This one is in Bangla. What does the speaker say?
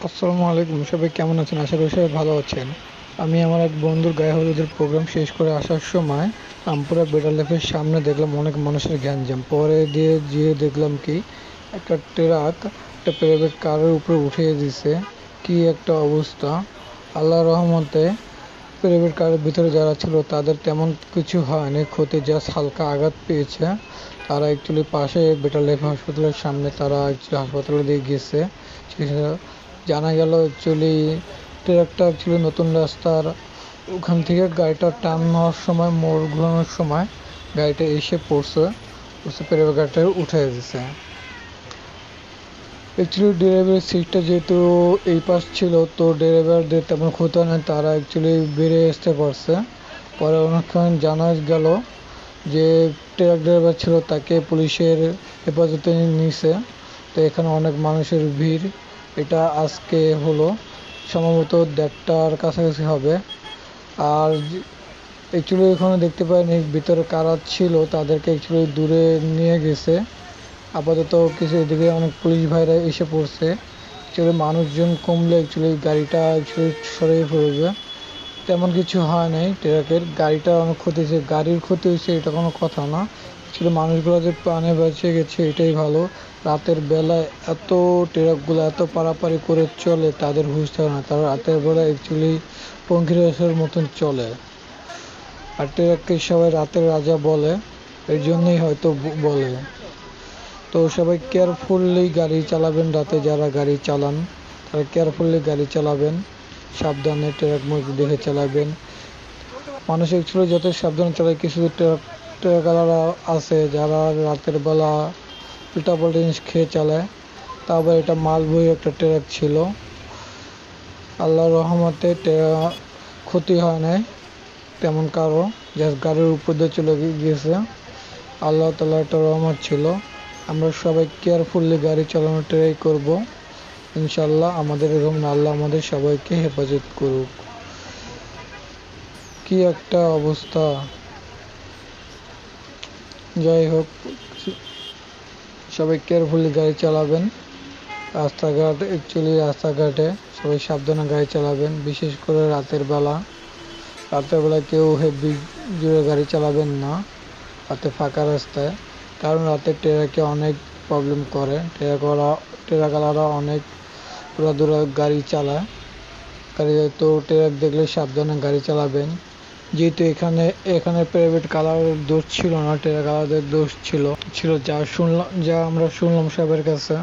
আসসালামু আলাইকুম, সবাই কেমন আছেন? আশা করি সবাই ভালো আছেন। আমি আমার এক বন্ধুর গায়ে হলুদের প্রোগ্রাম শেষ করে আসার সময় রামপুরা বেটার লাইফের সামনে দেখলাম অনেক মানুষের গ্যাঞ্জাম। পরে দিয়ে গিয়ে দেখলাম কি একটা ট্রাক একটা প্রাইভেট কারের উপরে উঠিয়ে দিছে। কি একটা অবস্থা! আল্লাহর রহমতে প্রাইভেট কারের ভিতরে যারা ছিল তাদের তেমন কিছু হয়নি, ক্ষতি জাস্ট হালকা আঘাত পেয়েছে। তারা অ্যাকচুয়ালি পাশে বেটার লাইফ হাসপাতালের সামনে তারা অ্যাকচুয়ালি হাসপাতালে দিয়ে গেছে। জানা গেল অ্যাকচুয়ালি ট্রাকটা অ্যাকচুয়ালি নতুন রাস্তার ওখান থেকে গাড়িটা টার্ন নেওয়ার সময়, মোড় ঘোরানোর সময় গাড়িটা এসে পড়ছে, প্রাইভেট গাড়িটা উঠে দিছে। অ্যাকচুয়ালি ড্রাইভারের সিটটা যেহেতু এই পাশ ছিল, তো ড্রাইভারদের তেমন ক্ষতি হয় না, তারা অ্যাকচুয়ালি বেরিয়ে আসতে পারছে। পরে অনেকক্ষণ জানা গেল যে ট্রাক ড্রাইভার ছিল তাকে পুলিশের হেফাজতে নিছে। তো এখানে অনেক মানুষের ভিড়। এটা আজকে হলো সম্ভবত 1:30টার কাছাকাছি হবে। আর অ্যাকচুয়ালি এখানে দেখতে পাইনি ভিতরে কারা ছিল, তাদেরকে অ্যাকচুয়ালি দূরে নিয়ে গেছে। আপাতত কিছু এদিকে অনেক পুলিশ ভাইরা এসে পড়ছে। অ্যাকচুয়ালি মানুষজন কমলে অ্যাকচুয়ালি গাড়িটা অ্যাকচুয়ালি সরিয়ে পড়বে। তেমন কিছু হয় নাই, ট্রাকের গাড়িটা অনেক ক্ষতি হয়েছে। গাড়ির ক্ষতি হয়েছে এটা কোনো কথা না, অ্যাকচুয়ালি মানুষগুলো যে প্রাণে বেঁচে গেছে এটাই ভালো। রাতের বেলায় এত ট্রাকগুলো এত পারাপারি করে চলে, তাদের হুঁশ থাকে না। তারা রাতের বেলায় অ্যাকচুয়ালি পঙ্খিরাজের মতন চলে। আর ট্রাককে সবাই রাতের রাজা বলে, এর জন্যই হয়তো বলে। তো সবাই কেয়ারফুলি গাড়ি চালাবেন। রাতে যারা গাড়ি চালান তারা কেয়ারফুলি গাড়ি চালাবেন, সাবধানে ট্রাক মুখ দেখে চালাবেন। মানুষ অ্যাকচুয়ালি যত সাবধানে চালায়, কিছু ট্রাকওয়ালারা আছে যারা রাতের বেলা উল্টাপাল্টা জিনিস খেয়ে চালায়। তারপর এটা মালবহী একটা ট্রাক ছিল। আল্লাহর রহমতে ক্ষতি হয় নাই তেমন কারো, জাস্ট গাড়ির উপর দিয়ে চলে গিয়েছে। আল্লাহ তাআলা একটা রহমত ছিল। আমরা সবাই কেয়ারফুলি গাড়ি চালানোর ট্রাই করব, ইনশাল্লাহ। আমাদের এরকম আল্লাহ আমাদের সবাইকে হেফাজত করুক। কি একটা অবস্থা! যাই হোক, সবাই কেয়ারফুলি গাড়ি চালাবেন। রাস্তাঘাটে সবাই সাবধানে গাড়ি চালাবেন, বিশেষ করে রাতের বেলা। রাতের বেলা কেউ হেভি জোরে গাড়ি চালাবেন না রাতে ফাঁকা রাস্তায়, কারণ রাতে ট্রাকে অনেক প্রবলেম করে। ট্রাকওয়ালারা অনেক উড়াদুরা গাড়ি চালায়। তো ট্রাক দেখলে সাবধানে গাড়ি চালাবেন। যেহেতু এখানে প্রাইভেট কালারের দোষ ছিল না, ট্রাকওয়ালাদের দোষ ছিল। যা আমরা শুনলাম সাহেবের কাছে।